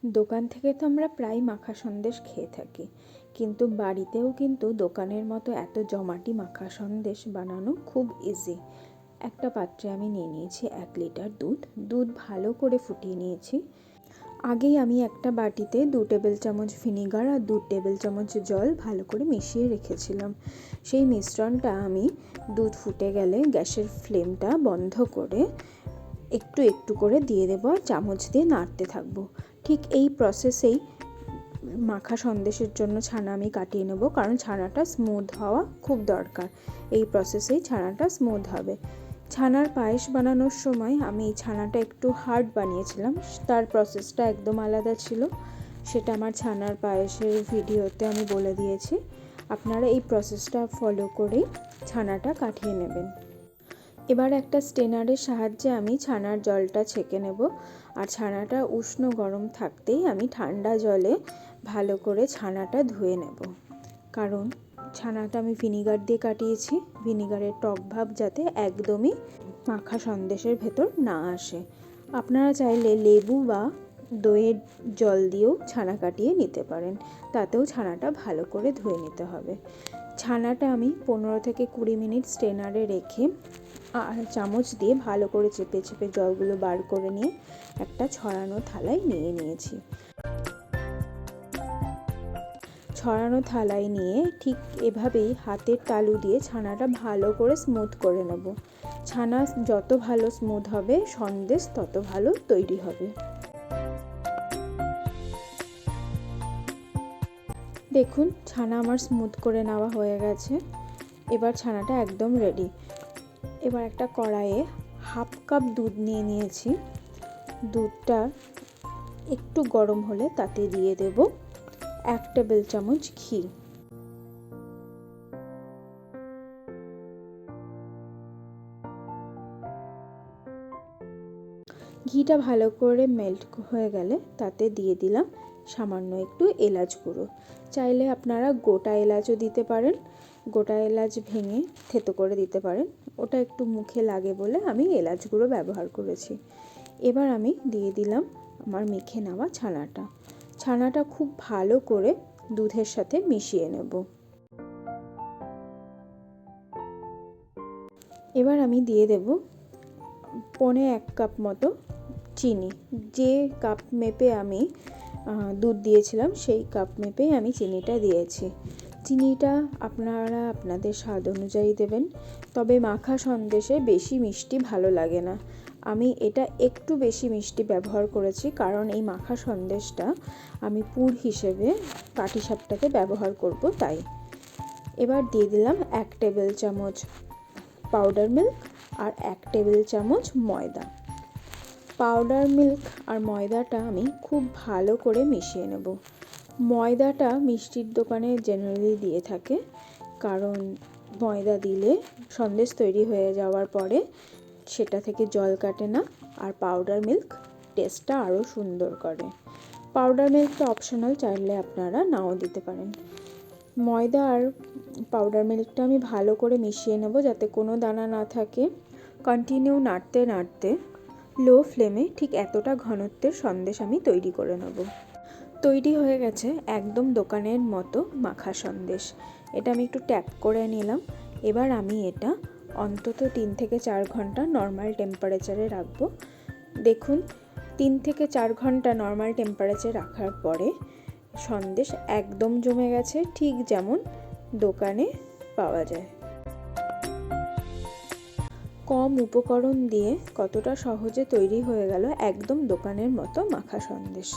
দোকান থেকে তো আমরা প্রায় মাখা সন্দেশ খেয়ে থাকি, কিন্তু বাড়িতেও কিন্তু দোকানের মতো এত জমাটি মাখা সন্দেশ বানানো খুব ইজি। একটা পাত্রে আমি নিয়ে নিয়েছি 1 লিটার দুধ ভালো করে ফুটিয়ে নিয়েছি। আগেই আমি একটা বাটিতে 2 টেবিল চামচ ভিনিগার আর 2 টেবিল চামচ জল ভালো করে মিশিয়ে রেখেছিলাম। সেই মিশ্রণটা আমি দুধ ফুটে গেলে গ্যাসের ফ্লেমটা বন্ধ করে একটু একটু করে দিয়ে দেবো আর চামচ দিয়ে নাড়তে থাকবো। ঠিক এই প্রসেসেই মাখা সন্দেশের জন্য ছানা আমি কাটিয়ে নেব, কারণ ছানাটা স্মুথ হওয়া খুব দরকার। এই প্রসেসেই ছানাটা স্মুথ হবে। ছানার পায়েস বানানোর সময় আমি এই ছানাটা একটু হার্ড বানিয়েছিলাম, তার প্রসেসটা একদম আলাদা ছিল। সেটা আমার ছানার পায়েসের ভিডিওতে আমি বলে দিয়েছি। আপনারা এই প্রসেসটা ফলো করেই ছানাটা কাটিয়ে নেবেন। এবার একটা স্টেনারের সাহায্যে আমি ছানার জলটা ছেঁকে নেব, আর ছানাটা উষ্ণ গরম থাকতেই আমি ঠান্ডা জলে ভালো করে ছানাটা ধুয়ে নেব, কারণ ছানাটা আমি ভিনিগার দিয়ে কাটিয়েছি। ভিনিগারের টক ভাব যাতে একদমই মাখা সন্দেশের ভেতর না আসে। আপনারা চাইলে লেবু বা দইয়ের জল দিয়েও ছানা কাটিয়ে নিতে পারেন, তাতেও ছানাটা ভালো করে ধুয়ে নিতে হবে। ছানাটা আমি 15 থেকে 20 মিনিট স্টেনারে রেখে আর চামচ দিয়ে ভালো করে চেপে চেপে জলগুলো বার করে নিয়ে একটা ছড়ানো থালায় নিয়ে নিয়েছি। ছড়ানো থালায় নিয়ে ঠিক এভাবেই হাতের তালু দিয়ে ছানাটা ভালো করে স্মুথ করে নেব। ছানা যত ভালো স্মুথ হবে সন্দেশ তত ভালো তৈরি হবে। দেখুন, ছানা আমার স্মুথ করে নেওয়া হয়ে গেছে। এবার ছানাটা একদম রেডি। এবার একটা কড়াইয়ে 1/2 কাপ দুধ নিয়ে নিয়েছি। দুধটা একটু গরম হলে তাতে দিয়ে দেব 1 টেবিল চামচ ঘি। ঘিটা ভালো করে মেল্ট হয়ে গেলে তাতে দিয়ে দিলাম সামান্য একটু এলাচ গুঁড়ো। চাইলে আপনারা গোটা এলাচও দিতে পারেন, গোটা এলাচ ভেঙে থেতো করে দিতে পারেন। ওটা একটু মুখে লাগে বলে আমি এলাচ গুঁড়ো ব্যবহার করেছি। এবার আমি দিয়ে দিলাম আমার মেখে নেওয়া ছানাটা খুব ভালো করে দুধের সাথে মিশিয়ে নেব। এবার আমি দিয়ে দেব 1.25 কাপ মতো চিনি। যে কাপ মেপে আমি দুধ দিয়েছিলাম সেই কাপ মেপেই আমি চিনিটা দিয়েছি। চিনিটা আপনারা আপনাদের স্বাদ অনুযায়ী দেবেন, তবে মাখা সন্দেশে বেশি মিষ্টি ভালো লাগে না। আমি এটা একটু বেশি মিষ্টি ব্যবহার করেছি, কারণ এই মাখা সন্দেশটা আমি পুর হিসেবে পাটিসাপটাতে ব্যবহার করব তাই। এবার দিয়ে দিলাম 1 টেবিল চামচ পাউডার মিল্ক আর 1 টেবিল চামচ ময়দা। পাউডার মিল্ক আর ময়দাটা আমি খুব ভালো করে মিশিয়ে নেব। ময়দাটা মিষ্টির দোকানে জেনারেলি দিয়ে থাকে, কারণ ময়দা দিলে সন্দেশ তৈরি হয়ে যাওয়ার পরে সেটা থেকে জল কাটে না, আর পাউডার মিল্ক টেস্টটা আরও সুন্দর করে। পাউডার মিল্কটা অপশনাল, চাইলে আপনারা নাও দিতে পারেন। ময়দা আর পাউডার মিল্কটা আমি ভালো করে মিশিয়ে নেব যাতে কোনো দানা না থাকে। কন্টিনিউ নাড়তে নাড়তে লো ফ্লেমে ঠিক এতটা ঘনত্বের সন্দেশ আমি তৈরি করে নেব। তৈরি হয়ে গেছে একদম দোকানের মতো মাখা সন্দেশ। এটা আমি একটু ট্যাপ করে নিলাম। এবার আমি এটা অন্তত 3 থেকে 4 ঘন্টা নর্মাল টেম্পারেচারে রাখবো। দেখুন, 3 থেকে 4 ঘন্টা নর্মাল টেম্পারেচারে রাখার পরে সন্দেশ একদম জমে গেছে, ঠিক যেমন দোকানে পাওয়া যায়। কম উপকরণ দিয়ে কতটা সহজে তৈরি হয়ে গেল একদম দোকানের মতো মাখা সন্দেশ।